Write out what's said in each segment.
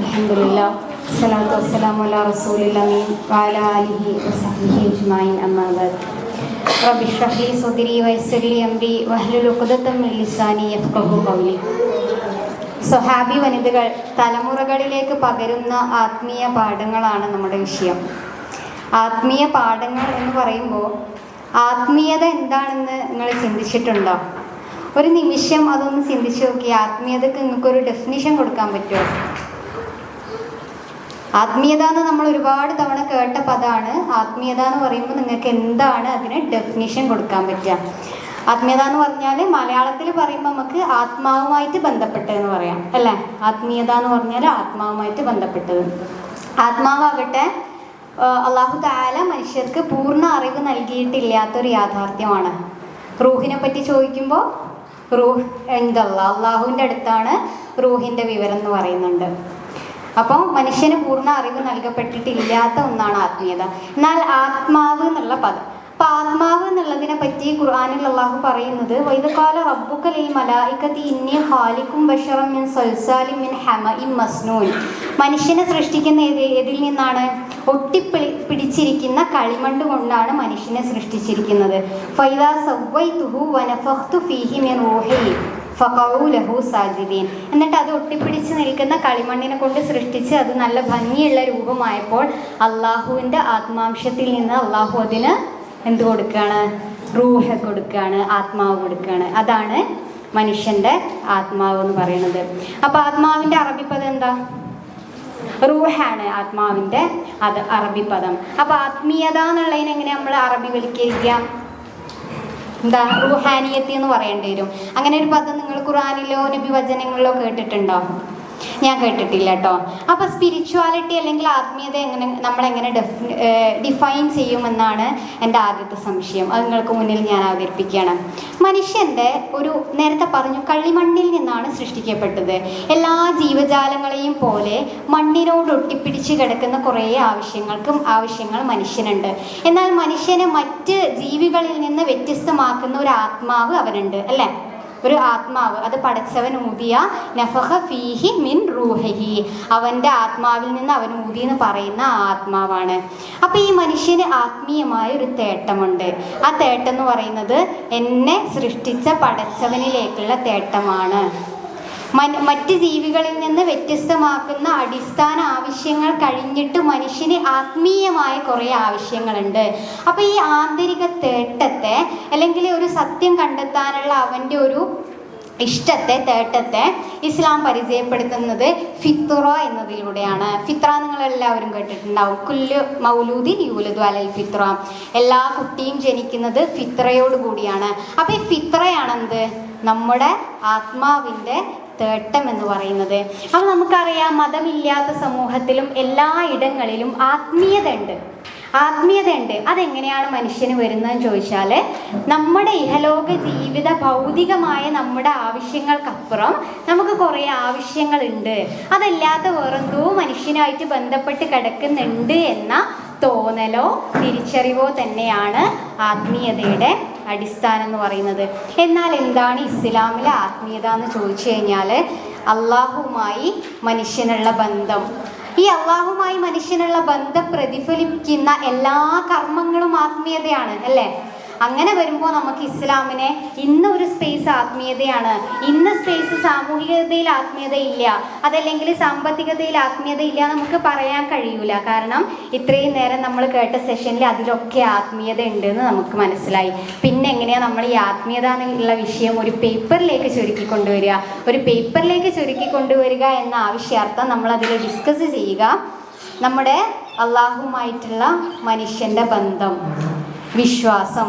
അൽഹംദുലില്ലാഹ് സ്വലാത്തു വസ്സലാമു അലാ റസൂലിൽ അമീൻ വഅലാ ആലിഹി വസഹ്ബിഹി അജ്മഈൻ അമ്മാ ബഅദ് റബ്ബി ഇശ്റഹ് ലി സദ്രി വയസ്സിർ ലി അംരി വഹ്ലുൽ ഉഖ്ദതം മിൻ ലിസാനി യഫ്ഖഹു ഖൗലി. സ്വഹാബി വനിതകൾ തലമുറകളിലേക്ക് പകരുന്ന ആത്മീയ പാഠങ്ങളാണ് നമ്മുടെ വിഷയം. ആത്മീയ പാഠങ്ങൾ എന്ന് പറയുമ്പോൾ ആത്മീയത എന്താണെന്ന് നിങ്ങൾ ചിന്തിച്ചിട്ടുണ്ടോ? ഒരു നിമിഷം അതൊന്ന് ചിന്തിച്ചു നോക്കി. ആത്മീയതക്ക് നിങ്ങൾക്കൊരു ഡെഫിനിഷൻ കൊടുക്കാൻ പറ്റുമോ? ആത്മീയത എന്ന് നമ്മൾ ഒരുപാട് തവണ കേട്ട പദമാണ്. ആത്മീയത എന്ന് പറയുമ്പോൾ നിങ്ങൾക്ക് എന്താണ് അതിന് ഡെഫിനിഷൻ കൊടുക്കാൻ പറ്റുക? ആത്മീയത എന്ന് പറഞ്ഞാൽ മലയാളത്തിൽ പറയുമ്പോൾ നമുക്ക് ആത്മാവുമായിട്ട് ബന്ധപ്പെട്ടതെന്ന് പറയാം, അല്ലേ? ആത്മീയത എന്ന് പറഞ്ഞാൽ ആത്മാവുമായിട്ട് ബന്ധപ്പെട്ടത്. ആത്മാവാകട്ടെ അള്ളാഹു തആല മനുഷ്യർക്ക് പൂർണ്ണ അറിവ് നൽകിയിട്ടില്ലാത്തൊരു യാഥാർത്ഥ്യമാണ്. റൂഹിനെ പറ്റി ചോദിക്കുമ്പോൾ റൂഹ് എന്തല്ല, അള്ളാഹുവിൻ്റെ അടുത്താണ് റൂഹിൻ്റെ വിവരം എന്ന് പറയുന്നുണ്ട്. അപ്പോൾ മനുഷ്യന് പൂർണ്ണ അറിവ് നൽകപ്പെട്ടിട്ടില്ലാത്ത ഒന്നാണ് ആത്മീയത. എന്നാൽ ആത്മാവ് എന്നുള്ള പദം, അപ്പോൾ ആത്മാവ് എന്നുള്ളതിനെ പറ്റി ഖുർആനിൽ അള്ളാഹു പറയുന്നത് വഇദ് ഖാല റബ്ബുക ലിൽ മലായികതി ഇന്നി ഖാലിഖും ബശറൻ മിൻ സൽസാലിൻ മിൻ ഹമഇൻ മസ്നൂൻ. മനുഷ്യനെ സൃഷ്ടിക്കുന്ന ഏതിൽ നിന്നാണ്? പിടിച്ചിരിക്കുന്ന കളിമണ്ണ് കൊണ്ടാണ് മനുഷ്യനെ സൃഷ്ടിച്ചിരിക്കുന്നത്. ഫൈദാ സവ്വൈതുഹു വനഫഖ്തു ഫീഹി മിൻ റൂഹി ഫഖഉ ലഹു സാജിദീൻ. എന്നിട്ട് അത് ഒട്ടിപ്പിടിച്ച് നിൽക്കുന്ന കളിമണ്ണിനെ കൊണ്ട് സൃഷ്ടിച്ച് അത് നല്ല ഭംഗിയുള്ള രൂപമായപ്പോൾ അള്ളാഹുവിൻ്റെ ആത്മാംശത്തിൽ നിന്ന് അള്ളാഹു അതിന് എന്ത് കൊടുക്കുകയാണ്? റൂഹ് കൊടുക്കുകയാണ്, ആത്മാവ് കൊടുക്കുകയാണ്. അതാണ് മനുഷ്യൻ്റെ ആത്മാവ് എന്ന് പറയുന്നത്. അപ്പോൾ ആത്മാവിൻ്റെ അറബി പദം എന്താ? റൂഹാണ് ആത്മാവിൻ്റെ അറബി പദം. അപ്പോൾ ആത്മീയത എന്നുള്ളതിന് എങ്ങനെ നമ്മൾ അറബിവൽക്കരിക്കുക? എന്താ? റൂഹാനിയത്ത് എന്ന് പറയേണ്ടി വരും. അങ്ങനെ ഒരു പദം നിങ്ങൾ ഖുർആനിലോ നബി വചനങ്ങളിലോ കേട്ടിട്ടുണ്ടോ? ഞാൻ കേട്ടിട്ടില്ല കേട്ടോ. അപ്പോൾ സ്പിരിച്വാലിറ്റി അല്ലെങ്കിൽ ആത്മീയത നമ്മളെങ്ങനെ ഡിഫൈൻ ചെയ്യുമെന്നാണ് എൻ്റെ ആദ്യത്തെ സംശയം. അത് നിങ്ങൾക്ക് മുന്നിൽ ഞാൻ അവതരിപ്പിക്കുകയാണ്. മനുഷ്യൻ്റെ നേരത്തെ പറഞ്ഞു, കളിമണ്ണിൽ നിന്നാണ് സൃഷ്ടിക്കപ്പെട്ടത്. എല്ലാ ജീവജാലങ്ങളെയും പോലെ മണ്ണിനോട് ഒട്ടിപ്പിടിച്ച് കിടക്കുന്ന കുറേ ആവശ്യങ്ങൾ മനുഷ്യനുണ്ട്. എന്നാൽ മനുഷ്യനെ മറ്റ് ജീവികളിൽ നിന്ന് വ്യത്യസ്തമാക്കുന്ന ഒരു ആത്മാവ് അവനുണ്ട്, അല്ലേ? ഒരു ആത്മാവ്, അത് പടച്ചവൻ ഊതിയ നഫഖ ഫീഹി മിൻ റൂഹിഹി, അവൻ്റെ ആത്മാവിൽ നിന്ന് അവൻ ഊതി എന്ന് പറയുന്ന ആത്മാവാണ്. അപ്പോൾ ഈ മനുഷ്യന് ആത്മീയമായ ഒരു തേട്ടമുണ്ട്. ആ തേട്ടം എന്ന് പറയുന്നത് എന്നെ സൃഷ്ടിച്ച പടച്ചവനിലേക്കുള്ള തേട്ടമാണ്. മറ്റ് ജീവികളിൽ നിന്ന് വ്യത്യസ്തമാക്കുന്ന അടിസ്ഥാന ആവശ്യങ്ങൾ കഴിഞ്ഞിട്ട് മനുഷ്യന് ആത്മീയമായ കുറേ ആവശ്യങ്ങളുണ്ട്. അപ്പോൾ ഈ ആന്തരിക തേട്ടത്തെ അല്ലെങ്കിൽ ഒരു സത്യം കണ്ടെത്താനുള്ള അവൻ്റെ ഒരു തേട്ടത്തെ ഇസ്ലാം പരിചയപ്പെടുത്തുന്നത് ഫിത്ര എന്നതിലൂടെയാണ്. ഫിത്ര നിങ്ങളെല്ലാവരും കേട്ടിട്ടുണ്ടാവും. കുല്ലു മൗലൂദിൻ യൂലദു അലൽ ഫിത്ര, എല്ലാ കുട്ടിയും ജനിക്കുന്നത് ഫിത്രയോട് കൂടിയാണ്. അപ്പോൾ ഈ ഫിത്രയാണെന്ത്? നമ്മുടെ ആത്മാവിൻ്റെ തേട്ടം എന്ന് പറയുന്നത്. അപ്പോൾ നമുക്കറിയാം, മതമില്ലാത്ത സമൂഹത്തിലും എല്ലാ ഇടങ്ങളിലും ആത്മീയത ഉണ്ട്. അതെങ്ങനെയാണ് മനുഷ്യന് വരുന്നതെന്ന് ചോദിച്ചാൽ, നമ്മുടെ ഇഹലോക ജീവിത ഭൗതികമായ നമ്മുടെ ആവശ്യങ്ങൾക്കപ്പുറം നമുക്ക് കുറേ ആവശ്യങ്ങളുണ്ട്. അതല്ലാത്ത വേറെന്തോ മനുഷ്യനായിട്ട് ബന്ധപ്പെട്ട് കിടക്കുന്നുണ്ട് എന്ന തോന്നലോ തിരിച്ചറിവോ തന്നെയാണ് ആത്മീയതയുടെ അടിസ്ഥാനം എന്ന് പറയുന്നത്. എന്നാൽ എന്താണ് ഇസ്ലാമിലെ ആത്മീയത എന്ന് ചോദിച്ചു കഴിഞ്ഞാൽ, അള്ളാഹുവുമായി മനുഷ്യനുള്ള ബന്ധം. ഈ അള്ളാഹുമായി മനുഷ്യനുള്ള ബന്ധം പ്രതിഫലിക്കുന്ന എല്ലാ കർമ്മങ്ങളും ആത്മീയതയാണ്, അല്ലേ? അങ്ങനെ വരുമ്പോൾ നമുക്ക് ഇസ്ലാമിനെ ഇന്ന ഒരു സ്പേസ് ആത്മീയതയാണ്, ഇന്ന സ്പേസ് സാമൂഹികതയിൽ ആത്മീയതയില്ല, അതല്ലെങ്കിൽ സാമ്പത്തികതയിൽ ആത്മീയതയില്ല നമുക്ക് പറയാൻ കഴിയൂല. കാരണം ഇത്രയും നേരം നമ്മൾ കേട്ട സെഷനിൽ അതിലൊക്കെ ആത്മീയത ഉണ്ടെന്ന് നമുക്ക് മനസ്സിലായി. പിന്നെ എങ്ങനെയാണ് നമ്മൾ ഈ ആത്മീയത എന്നുള്ള വിഷയം ഒരു പേപ്പറിലേക്ക് ചുരുക്കി കൊണ്ടുവരിക എന്ന ആവശ്യാർത്ഥം നമ്മളതിൽ ഡിസ്കസ് ചെയ്യുക. നമ്മുടെ അള്ളാഹുമായിട്ടുള്ള മനുഷ്യൻ്റെ ബന്ധം, വിശ്വാസം,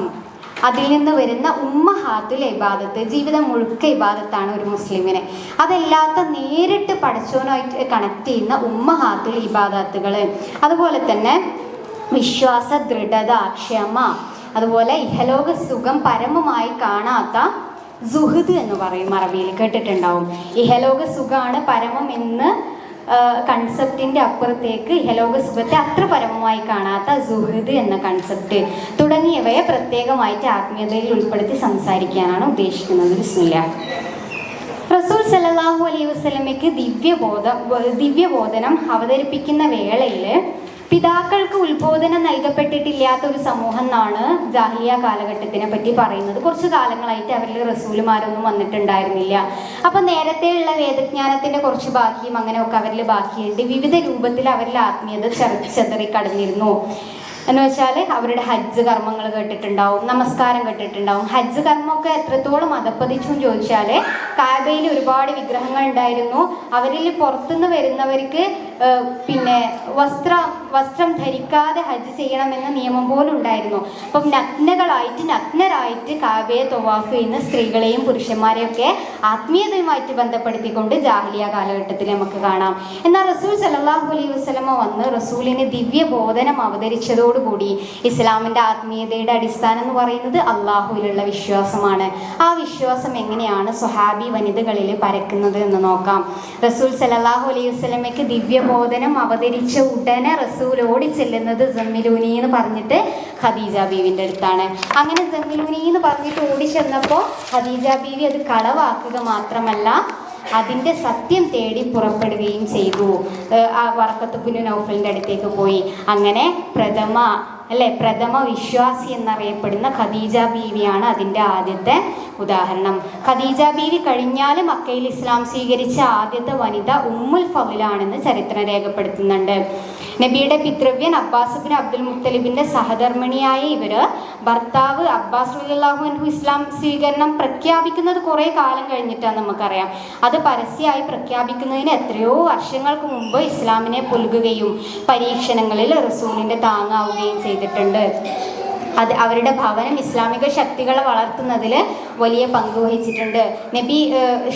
അതിൽ നിന്ന് വരുന്ന ഉമ്മഹാത്തുൽ ഇബാദത്ത്, ജീവിതം മുഴുക്ക ഇബാദത്താണ് ഒരു മുസ്ലിമിനെ. അതല്ലാത്ത നേരിട്ട് പടച്ചോനായിട്ട് കണക്ട് ചെയ്യുന്ന ഉമ്മഹാത്തുൽ ഇബാദത്തുകൾ, അതുപോലെ തന്നെ വിശ്വാസ ദൃഢത, ക്ഷമ, അതുപോലെ ഇഹലോക സുഖം പരമമായി കാണാത്ത സുഹൃദ് എന്ന് പറയും, അറബിയിൽ കേട്ടിട്ടുണ്ടാവും. ഇഹലോക സുഖമാണ് പരമം എന്ന് കൺസെപ്റ്റിൻ്റെ അപ്പുറത്തേക്ക് ഇഹലോക സുഖത്തെ അത്ര പരമമായി കാണാത്ത സുഹൃദ് എന്ന കൺസെപ്റ്റ് തുടങ്ങിയവയെ പ്രത്യേകമായിട്ട് ആത്മീയതയിൽ ഉൾപ്പെടുത്തി സംസാരിക്കാനാണ് ഉദ്ദേശിക്കുന്നത്. ബിസ്മില്ലാ. റസൂൽ സല്ലല്ലാഹു അലൈഹി വസല്ലമയ്ക്ക് ദിവ്യബോധനം അവതരിപ്പിക്കുന്ന വേളയിൽ പിതാക്കൾക്ക് ഉത്ബോധനം നൽകപ്പെട്ടിട്ടില്ലാത്ത ഒരു സമൂഹം എന്നാണ് ജാഹിലിയ കാലഘട്ടത്തിനെ പറ്റി പറയുന്നത്. കുറച്ച് കാലങ്ങളായിട്ട് അവരിൽ റസൂലുമാരൊന്നും വന്നിട്ടുണ്ടായിരുന്നില്ല. അപ്പം നേരത്തെയുള്ള വേദജ്ഞാനത്തിൻ്റെ കുറച്ച് ബാക്കിയും അങ്ങനെയൊക്കെ അവരിൽ ബാക്കിയുണ്ട്. വിവിധ രൂപത്തിൽ അവരിൽ ആത്മീയത ചെതറിക്കടന്നിരുന്നു. എന്ന് വെച്ചാൽ അവരുടെ ഹജ്ജ് കർമ്മങ്ങൾ കേട്ടിട്ടുണ്ടാവും, നമസ്കാരം കേട്ടിട്ടുണ്ടാവും. ഹജ്ജ് കർമ്മമൊക്കെ എത്രത്തോളം അധപ്പതിച്ചു എന്ന് ചോദിച്ചാൽ കാബയിൽ ഒരുപാട് വിഗ്രഹങ്ങൾ ഉണ്ടായിരുന്നു. അവരിൽ പുറത്തുനിന്ന് വരുന്നവർക്ക് പിന്നെ വസ്ത്രം ധരിക്കാതെ ഹജ്ജ് ചെയ്യണമെന്ന നിയമം പോലും ഉണ്ടായിരുന്നു. അപ്പം നഗ്നരായിട്ട് കാബയെ തവാഫ് ചെയ്യുന്ന സ്ത്രീകളെയും പുരുഷന്മാരെയൊക്കെ ആത്മീയതയുമായിട്ട് ബന്ധപ്പെടുത്തിക്കൊണ്ട് ജാഹിലിയ കാലഘട്ടത്തിൽ നമുക്ക് കാണാം. എന്നാൽ റസൂൽ സല്ലല്ലാഹു അലൈഹി വസല്ലമ വന്ന് റസൂലിന് ദിവ്യബോധനം അവതരിച്ചതോടുകൂടി ഇസ്ലാമിൻ്റെ ആത്മീയതയുടെ അടിസ്ഥാനം എന്ന് പറയുന്നത് അള്ളാഹുവിലുള്ള വിശ്വാസമാണ്. ആ വിശ്വാസം എങ്ങനെയാണ് സ്വഹാബി വനിതകളിൽ പരക്കുന്നത് എന്ന് നോക്കാം. റസൂൽ സല്ലല്ലാഹു അലൈഹി വസല്ലമയ്ക്ക് ദിവ്യബോധനം അവതരിച്ച ഉടനെ റസൂൽ ഓടി ചെല്ലുന്നത് സമ്മിലൂനി എന്ന് പറഞ്ഞിട്ട് ഖദീജ ബീവിൻ്റെ അടുത്താണ്. അങ്ങനെ സമ്മിലൂനി എന്ന് പറഞ്ഞിട്ട് ഓടി ചെന്നപ്പോൾ ഖദീജ ബീവി അത് കളവാക്കുക മാത്രമല്ല അതിൻ്റെ സത്യം തേടി പുറപ്പെടുകയും ചെയ്തു. വറഖത്ത് ഇബ്നു നൗഫലിൻ്റെ അടുത്തേക്ക് പോയി. അങ്ങനെ പ്രഥമ വിശ്വാസി എന്നറിയപ്പെടുന്ന ഖദീജ ബീവിയാണ് അതിൻ്റെ ആദ്യത്തെ ഉദാഹരണം. ഖദീജ ബീവി കഴിഞ്ഞാൽ മക്കയിൽ ഇസ്ലാം സ്വീകരിച്ച ആദ്യത്തെ വനിത ഉമ്മുൽ ഫളിലാണെന്ന് ചരിത്രം രേഖപ്പെടുത്തുന്നുണ്ട്. നബിയുടെ പിതൃവ്യൻ അബ്ബാസ് ബിൻ അബ്ദുൽ മുത്തലിബിൻ്റെ സഹധർമ്മിണിയായ ഇവർ ഭർത്താവ് അബ്ബാസ് റളിയല്ലാഹു അൻഹു ഇസ്ലാം സ്വീകരണം പ്രഖ്യാപിക്കുന്നത് കുറേ കാലം കഴിഞ്ഞിട്ടാണ് നമുക്കറിയാം. അത് പരസ്യമായി പ്രഖ്യാപിക്കുന്നതിന് എത്രയോ വർഷങ്ങൾക്ക് മുമ്പ് ഇസ്ലാമിനെ പുൽകുകയും പരീക്ഷണങ്ങളിൽ റസൂലിൻ്റെ താങ്ങാവുകയും ചെയ്തിട്ടുണ്ട്. അവരുടെ ഭവനം ഇസ്ലാമിക ശക്തികളെ വളർത്തുന്നതിൽ വലിയ പങ്ക് വഹിച്ചിട്ടുണ്ട്. നബി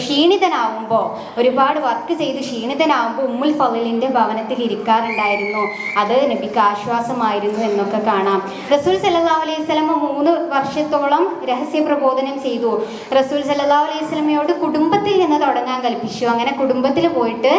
ക്ഷീണിതനാവുമ്പോൾ, ഒരുപാട് വർക്ക് ചെയ്ത് ക്ഷീണിതനാവുമ്പോൾ ഉമ്മുൽ ഫളിലിൻ്റെ ഭവനത്തിൽ ഇരിക്കാറുണ്ടായിരുന്നു. അത് നബിക്ക് ആശ്വാസമായിരുന്നു എന്നൊക്കെ കാണാം. റസൂൽ സല്ലല്ലാഹു അലൈഹി വസല്ലമ 3 വർഷത്തോളം രഹസ്യ പ്രബോധനം ചെയ്തു. റസൂൽ സല്ലല്ലാഹു അലൈഹി വസല്ലമയോട് കുടുംബത്തിൽ നിന്ന് തുടങ്ങാൻ കൽപ്പിച്ചു. അങ്ങനെ കുടുംബത്തിൽ പോയിട്ട്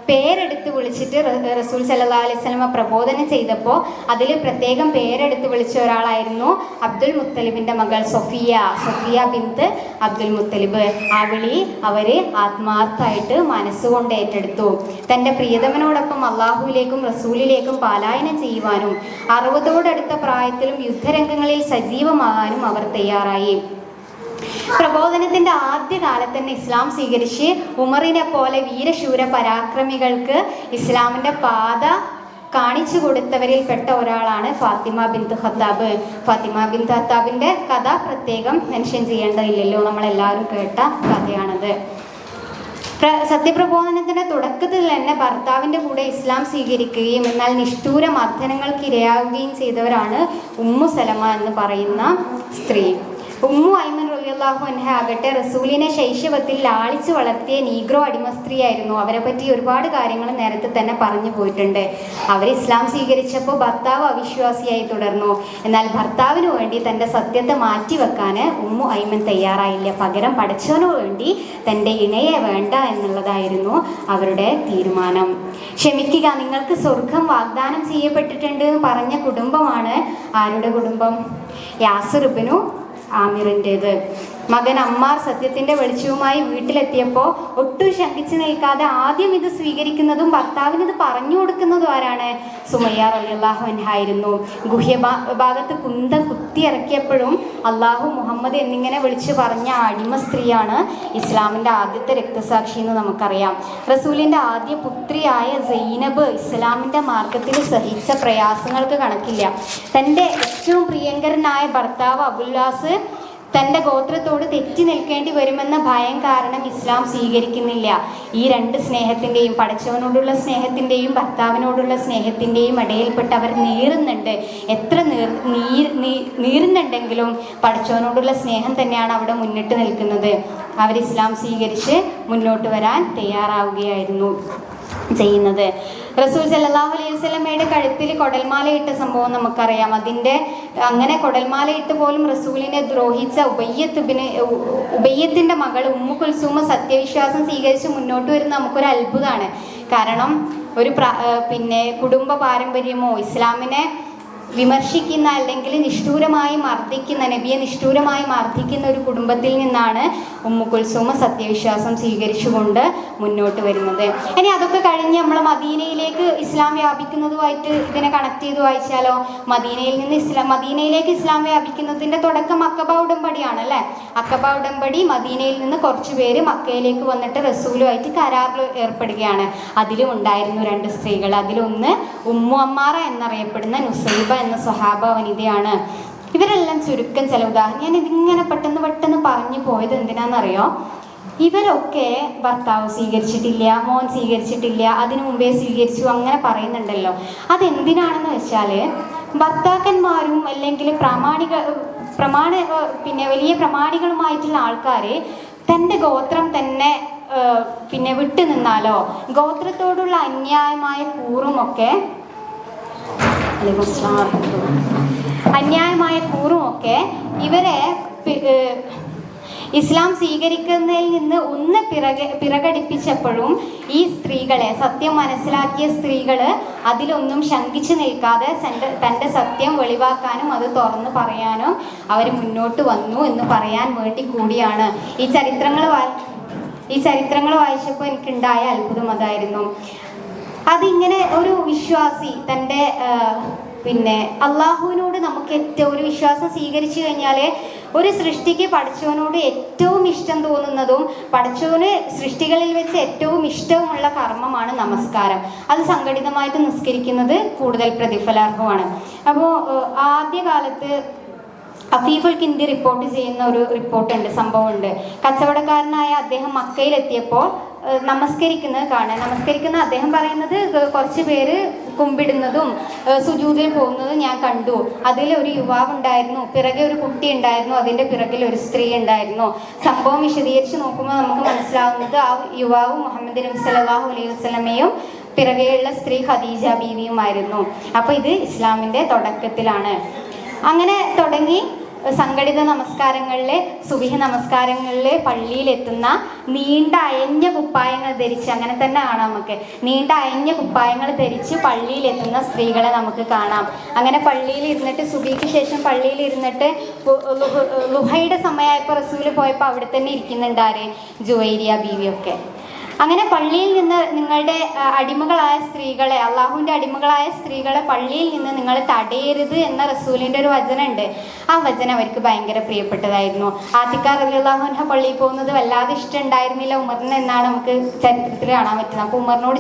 പേരെടുത്ത് വിളിച്ചിട്ട് റസൂൽ സല്ലല്ലാഹു അലൈഹി വസല്ലമ പ്രബോധനം ചെയ്തപ്പോൾ അതിൽ പ്രത്യേകം പേരെടുത്ത് വിളിച്ച ഒരാളായിരുന്നു അബ്ദുൽ മുത്തലിബിൻ്റെ മകൾ സൊഫിയ ബിന്ത് അബ്ദുൽ മുത്തലിബ്. ആ വിളി അവർ ആത്മാർത്ഥമായിട്ട് മനസ്സുകൊണ്ട് ഏറ്റെടുത്തു. തൻ്റെ പ്രിയതമനോടൊപ്പം അള്ളാഹുവിലേക്കും റസൂലിലേക്കും പലായനം ചെയ്യുവാനും 60 പ്രായത്തിലും യുദ്ധരംഗങ്ങളിൽ സജീവമാകാനും അവർ തയ്യാറായി. പ്രബോധനത്തിൻ്റെ ആദ്യ കാലത്ത് തന്നെ ഇസ്ലാം സ്വീകരിച്ച് ഉമറിനെ പോലെ വീരശൂര പരാക്രമികൾക്ക് ഇസ്ലാമിൻ്റെ പാത കാണിച്ചു കൊടുത്തവരിൽ പെട്ട ഒരാളാണ് ഫാത്തിമ ബിൻത് ഖത്താബ്. ഫാത്തിമ ബിൻത് ഖത്താബിൻ്റെ കഥ പ്രത്യേകം മെൻഷൻ ചെയ്യേണ്ടതില്ലല്ലോ, നമ്മളെല്ലാവരും കേട്ട കഥയാണത്. സത്യപ്രബോധനത്തിൻ്റെ തുടക്കത്തിൽ തന്നെ ഭർത്താവിൻ്റെ കൂടെ ഇസ്ലാം സ്വീകരിക്കുകയും എന്നാൽ നിഷ്ഠൂര മർദ്ദനങ്ങൾക്ക് ഇരയാവുകയും ചെയ്തവരാണ് ഉമ്മു സലമ എന്ന് പറയുന്ന സ്ത്രീ. ഉമ്മു ഐമൻ റളിയല്ലാഹു അൻഹ ആകട്ടെ റസൂലിനെ ശൈശവത്തിൽ ലാളിച്ച് വളർത്തിയ നീഗ്രോ അടിമ സ്ത്രീയായിരുന്നു. അവരെ പറ്റി ഒരുപാട് കാര്യങ്ങൾ നേരത്തെ തന്നെ പറഞ്ഞു പോയിട്ടുണ്ട്. അവർ ഇസ്ലാം സ്വീകരിച്ചപ്പോൾ ഭർത്താവ് അവിശ്വാസിയായി തുടർന്നു. എന്നാൽ ഭർത്താവിന് വേണ്ടി തൻ്റെ സത്യത്തെ മാറ്റിവെക്കാൻ ഉമ്മു ഐമൻ തയ്യാറായില്ല. പകരം പടച്ചവനു വേണ്ടി തൻ്റെ ഇണയെ വേണ്ട എന്നുള്ളതായിരുന്നു അവരുടെ തീരുമാനം. ക്ഷമിക്കുക, നിങ്ങൾക്ക് സ്വർഗം വാഗ്ദാനം ചെയ്യപ്പെട്ടിട്ടുണ്ട് എന്ന് പറഞ്ഞ കുടുംബമാണ് ആരുടെ കുടുംബം? യാസിർ ഇബ്നു ആമിറിൻ്റേത്. മകൻ അമ്മാർ സത്യത്തിൻ്റെ വെളിച്ചവുമായി വീട്ടിലെത്തിയപ്പോൾ ഒട്ടും ശങ്കിച്ചു നിൽക്കാതെ ആദ്യം ഇത് സ്വീകരിക്കുന്നതും ഭർത്താവിന് ഇത് പറഞ്ഞു കൊടുക്കുന്നതും ആരാണ്? സുമയ്യ റളിയല്ലാഹു അൻഹ ആയിരുന്നു. ഭാഗത്ത് കുന്തം കുത്തിയിറക്കിയപ്പോഴും അള്ളാഹു മുഹമ്മദ് എന്നിങ്ങനെ വിളിച്ചു പറഞ്ഞ അടിമ സ്ത്രീയാണ് ഇസ്ലാമിൻ്റെ ആദ്യത്തെ രക്തസാക്ഷി എന്ന് നമുക്കറിയാം. റസൂലിൻ്റെ ആദ്യ പുത്രിയായ സൈനബ് ഇസ്ലാമിൻ്റെ മാർഗത്തിൽ സഹിച്ച പ്രയാസങ്ങൾക്ക് കണക്കില്ല. തൻ്റെ ഏറ്റവും പ്രിയങ്കരനായ ഭർത്താവ് അബുല്ലാസ് തൻ്റെ ഗോത്രത്തോട് തെറ്റി നിൽക്കേണ്ടി വരുമെന്ന ഭയം കാരണം ഇസ്ലാം സ്വീകരിക്കുന്നില്ല. ഈ 2 സ്നേഹത്തിൻ്റെയും, പടച്ചവനോടുള്ള സ്നേഹത്തിൻ്റെയും ഭർത്താവിനോടുള്ള സ്നേഹത്തിൻ്റെയും ഇടയിൽപ്പെട്ട് അവർ നീറുന്നുണ്ട്. എത്ര നീറുന്നുണ്ടെങ്കിലും പടച്ചവനോടുള്ള സ്നേഹം തന്നെയാണ് അവിടെ മുന്നിട്ട് നിൽക്കുന്നത്. അവർ ഇസ്ലാം സ്വീകരിച്ച് മുന്നോട്ട് വരാൻ തയ്യാറാവുകയായിരുന്നു ചെയ്യുന്നത്. റസൂൽ സല്ലല്ലാഹു അലൈഹി വസല്ലമയുടെ കഴുത്തിൽ കൊടൽമാലയിട്ട സംഭവം നമുക്കറിയാം. അങ്ങനെ കൊടൽമാലയിട്ട് പോലും റസൂലിനെ ദ്രോഹിച്ച ഉബയ്യത്തിൻ്റെ മകൾ ഉമ്മു കുൽസൂമ സത്യവിശ്വാസം സ്വീകരിച്ച് മുന്നോട്ട് വരുന്ന നമുക്കൊരു അത്ഭുതമാണ്. കാരണം ഒരു പിന്നെ കുടുംബ പാരമ്പര്യമോ ഇസ്ലാമിനെ വിമർശിക്കുന്ന അല്ലെങ്കിൽ നിഷ്ഠൂരമായി മർദ്ദിക്കുന്ന, നബിയെ നിഷ്ഠൂരമായി മർദ്ദിക്കുന്ന ഒരു കുടുംബത്തിൽ നിന്നാണ് ഉമ്മു കുൽസൂമ സത്യവിശ്വാസം സ്വീകരിച്ചുകൊണ്ട് മുന്നോട്ട് വരുന്നത്. ഇനി അതൊക്കെ കഴിഞ്ഞ് നമ്മൾ മദീനയിലേക്ക് ഇസ്ലാം വ്യാപിക്കുന്നതുമായിട്ട് ഇതിനെ കണക്ട് ചെയ്ത് വായിച്ചാലോ, മദീനയിലേക്ക് ഇസ്ലാം വ്യാപിക്കുന്നതിൻ്റെ തുടക്കം അക്കബ ഉടമ്പടിയാണ് അല്ലേ. അക്കബ ഉടമ്പടി, മദീനയിൽ നിന്ന് കുറച്ച് പേര് മക്കയിലേക്ക് വന്നിട്ട് റസൂലുമായിട്ട് കരാറിൽ ഏർപ്പെടുകയാണ്. അതിലും ഉണ്ടായിരുന്നു 2 സ്ത്രീകൾ. അതിലൊന്ന് ഉമ്മു അമ്മാറ എന്നറിയപ്പെടുന്ന നുസൈബ എന്ന സ്വഹാബ വനിതയാണ്. ഇവരെല്ലാം ചുരുക്കം ചില ഉദാഹരണം. ഞാൻ ഇതിങ്ങനെ പെട്ടെന്ന് പറഞ്ഞു പോയത് എന്തിനാണെന്നറിയോ, ഇവരൊക്കെ ഭർത്താവ് സ്വീകരിച്ചിട്ടില്ല, മോൻ സ്വീകരിച്ചിട്ടില്ല, അതിനു മുമ്പേ സ്വീകരിച്ചു അങ്ങനെ പറയുന്നുണ്ടല്ലോ. അതെന്തിനാണെന്ന് വെച്ചാൽ ഭർത്താക്കന്മാരും അല്ലെങ്കിൽ പിന്നെ വലിയ പ്രമാണികളുമായിട്ടുള്ള ആൾക്കാർ തൻ്റെ ഗോത്രം തന്നെ പിന്നെ വിട്ടു നിന്നാലോ, ഗോത്രത്തോടുള്ള അന്യായമായ കൂറുമൊക്കെ ഇവരെ ഇസ്ലാം സ്വീകരിക്കുന്നതിൽ നിന്ന് ഒന്ന് പിറകടിപ്പിച്ചപ്പോഴും ഈ സ്ത്രീകളെ, സത്യം മനസ്സിലാക്കിയ സ്ത്രീകൾ അതിലൊന്നും ശങ്കിച്ചു നിൽക്കാതെ തൻ്റെ സത്യം വെളിവാക്കാനും അത് തുറന്നു പറയാനും അവർ മുന്നോട്ട് വന്നു എന്ന് പറയാൻ വേണ്ടി കൂടിയാണ്. ഈ ചരിത്രങ്ങൾ വായിച്ചപ്പോൾ എനിക്കുണ്ടായ അത്ഭുതം അതായിരുന്നു. അതിങ്ങനെ ഒരു വിശ്വാസി തൻ്റെ പിന്നെ അള്ളാഹുവിനോട് നമുക്ക് ഏറ്റവും ഒരു വിശ്വാസം സ്വീകരിച്ചു കഴിഞ്ഞാൽ ഒരു സൃഷ്ടിക്ക് പടച്ചവനോട് ഏറ്റവും ഇഷ്ടം തോന്നുന്നതും പടച്ചവന് സൃഷ്ടികളിൽ വെച്ച് ഏറ്റവും ഇഷ്ടവുമുള്ള കർമ്മമാണ് നമസ്കാരം. അത് സംഘടിതമായിട്ട് നിസ്കരിക്കുന്നത് കൂടുതൽ പ്രതിഫലാർഹമാണ്. അപ്പോൾ ആദ്യകാലത്ത് അഫീഫുൽ കിന്ദി റിപ്പോർട്ട് ചെയ്യുന്ന ഒരു റിപ്പോർട്ടുണ്ട്, സംഭവമുണ്ട്. കച്ചവടക്കാരനായ അദ്ദേഹം മക്കയിലെത്തിയപ്പോൾ നമസ്കരിക്കുന്നത് കാണാൻ. നമസ്കരിക്കുന്ന അദ്ദേഹം പറയുന്നത് കുറച്ച് പേര് കുമ്പിടുന്നതും സുജൂദിൽ പോകുന്നതും ഞാൻ കണ്ടു. അതിൽ ഒരു യുവാവ് ഉണ്ടായിരുന്നു, പിറകെ ഒരു കുട്ടി ഉണ്ടായിരുന്നു, അതിൻ്റെ പിറകിൽ ഒരു സ്ത്രീ ഉണ്ടായിരുന്നു. സംഭവം വിശദീകരിച്ച് നോക്കുമ്പോൾ നമുക്ക് മനസ്സിലാവുന്നത് ആ യുവാവ് മുഹമ്മദ് നബി സല്ലല്ലാഹു അലൈഹി വസല്ലമയും പിറകെയുള്ള സ്ത്രീ ഖദീജ ബീവിയുമായിരുന്നു. അപ്പോൾ ഇത് ഇസ്ലാമിൻ്റെ തുടക്കത്തിലാണ്. അങ്ങനെ തുടങ്ങി സംഘടിത നമസ്കാരങ്ങളിലെ സുബഹി നമസ്കാരങ്ങളിൽ പള്ളിയിലെത്തുന്ന നീണ്ട അയഞ്ഞ കുപ്പായങ്ങൾ ധരിച്ച്, അങ്ങനെ തന്നെ കാണാം നമുക്ക്, നീണ്ട അയഞ്ഞ കുപ്പായങ്ങൾ ധരിച്ച് പള്ളിയിലെത്തുന്ന സ്ത്രീകളെ നമുക്ക് കാണാം. അങ്ങനെ പള്ളിയിൽ ഇരുന്നിട്ട് സുബഹിക്ക് ശേഷം പള്ളിയിൽ ഇരുന്നിട്ട് ലുഹയുടെ സമയമായപ്പോൾ റസൂൽ പോയപ്പോൾ അവിടെ തന്നെ ഇരിക്കുന്നുണ്ടാര്, ജുവൈരിയ ബീവിയൊക്കെ. അങ്ങനെ പള്ളിയിൽ നിന്ന് നിങ്ങളുടെ അടിമകളായ സ്ത്രീകളെ, അള്ളാഹുവിൻ്റെ അടിമകളായ സ്ത്രീകളെ പള്ളിയിൽ നിന്ന് നിങ്ങൾ തടയരുത് എന്ന റസൂലിൻ്റെ ഒരു വചനമുണ്ട്. ആ വചനം അവർക്ക് ഭയങ്കര പ്രിയപ്പെട്ടതായിരുന്നു. ആത്തിക്ക റളിയല്ലാഹു അൻഹ പള്ളിയിൽ പോകുന്നത് വല്ലാതെ ഇഷ്ടം ഉണ്ടായിരുന്നില്ല ഉമറിന് എന്നാണ് നമുക്ക് ചരിത്രത്തിൽ കാണാൻ പറ്റുന്നത്. അപ്പോൾ ഉമറിനോട്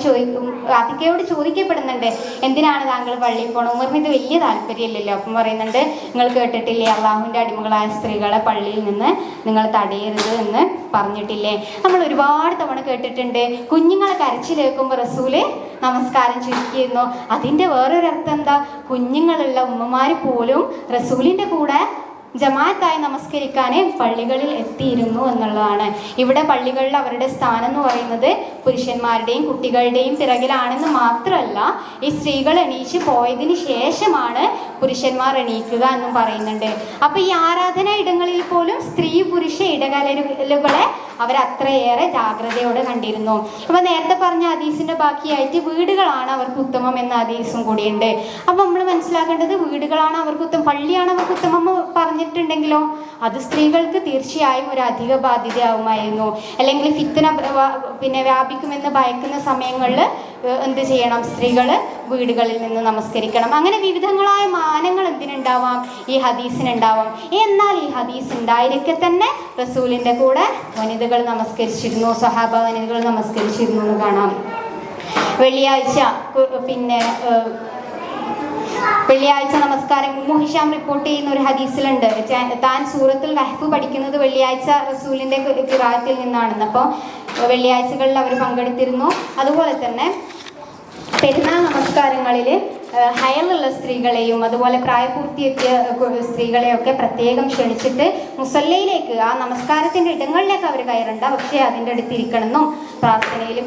ആത്തിക്കയോട് ചോദിക്കപ്പെടുന്നുണ്ട്, എന്തിനാണ് താങ്കൾ പള്ളിയിൽ പോകണം? ഉമറിന് ഇത് വലിയ താല്പര്യമില്ലല്ലോ. അപ്പം പറയുന്നുണ്ട്, നിങ്ങൾ കേട്ടിട്ടില്ലേ അള്ളാഹുവിൻ്റെ അടിമകളായ സ്ത്രീകളെ പള്ളിയിൽ നിന്ന് നിങ്ങൾ തടയരുത് എന്ന് പറഞ്ഞിട്ടില്ലേ? നമ്മൾ ഒരുപാട് തവണ കേട്ടിട്ടുണ്ട്. കുഞ്ഞുങ്ങളെ കരച്ചിലേക്കുമ്പോൾ റസൂല് നമസ്കാരം ചുരുക്കിയിരുന്നു. അതിൻ്റെ വേറൊരർത്ഥം എന്താ? കുഞ്ഞുങ്ങളുള്ള ഉമ്മമാർ പോലും റസൂലിൻ്റെ കൂടെ ജമാഅത്തായി നമസ്കരിക്കാൻ പള്ളികളിൽ എത്തിയിരുന്നു എന്നുള്ളതാണ്. ഇവിടെ പള്ളികളിൽ അവരുടെ സ്ഥാനം എന്ന് പറയുന്നത് പുരുഷന്മാരുടെയും കുട്ടികളുടെയും പിറകിലാണെന്ന് മാത്രമല്ല, ഈ സ്ത്രീകൾ എണീച്ച് പോയതിന് ശേഷമാണ് പുരുഷന്മാർ എണീക്കുക എന്നും പറയുന്നുണ്ട്. അപ്പോൾ ഈ ആരാധനാ ഇടങ്ങളിൽ പോലും സ്ത്രീ പുരുഷ ഇടകലരുകളെ അവരത്രയേറെ ജാഗ്രതയോടെ കണ്ടിരുന്നു. അപ്പോൾ നേരത്തെ പറഞ്ഞ ഹദീസിൻ്റെ ബാക്കിയായിട്ട് വീടുകളാണ് അവർക്ക് ഉത്തമം എന്ന ഹദീസും കൂടിയുണ്ട്. അപ്പോൾ നമ്മൾ മനസ്സിലാക്കേണ്ടത് വീടുകളാണ് അവർക്ക് ഉത്തമം, പള്ളിയാണ് അവർക്ക് ഉത്തമം പറഞ്ഞിട്ടുണ്ടെങ്കിലോ അത് സ്ത്രീകൾക്ക് തീർച്ചയായും ഒരു അധിക ബാധ്യതയാവുമായിരുന്നു. അല്ലെങ്കിൽ ഫിത്ന പിന്നെ വ്യാപിക്കുമെന്ന് ഭയക്കുന്ന സമയങ്ങളിൽ എന്ത് ചെയ്യണം? സ്ത്രീകൾ വീടുകളിൽ നിന്ന് നമസ്കരിക്കണം. അങ്ങനെ വിവിധങ്ങളായ മാനങ്ങൾ എന്തിനുണ്ടാവാം? ഈ ഹദീസിനുണ്ടാവാം. എന്നാൽ ഈ ഹദീസ് ഉണ്ടായിരിക്കെ തന്നെ റസൂലിൻ്റെ കൂടെ വനിതകൾ നമസ്കരിച്ചിരുന്നു, സഹാബ വനിതകൾ നമസ്കരിച്ചിരുന്നു എന്ന് കാണാം. വെള്ളിയാഴ്ച നമസ്കാരം ഉമ്മു ഹിഷാം റിപ്പോർട്ട് ചെയ്യുന്ന ഒരു ഹദീസിലുണ്ട്, താൻ സൂറത്തുൽ കഹ്ഫ് പഠിക്കുന്നത് വെള്ളിയാഴ്ച റസൂലിൻ്റെ ഖിറാഅത്തിൽ നിന്നാണെന്ന്. അപ്പോൾ വെള്ളിയാഴ്ചകളിൽ അവർ പങ്കെടുത്തിരുന്നു. അതുപോലെ തന്നെ പെരുന്നാൾ നമസ്കാരങ്ങളിൽ ഹയറുള്ള സ്ത്രീകളെയും അതുപോലെ പ്രായപൂർത്തിയെത്തിയ സ്ത്രീകളെയൊക്കെ പ്രത്യേകം ക്ഷണിച്ചിട്ട് മുസല്ലയിലേക്ക്, ആ നമസ്കാരത്തിൻ്റെ ഇടങ്ങളിലേക്ക് അവർ കയറണ്ട, പക്ഷേ അതിൻ്റെ അടുത്തിരിക്കണമെന്നും പ്രാർത്ഥനയിൽ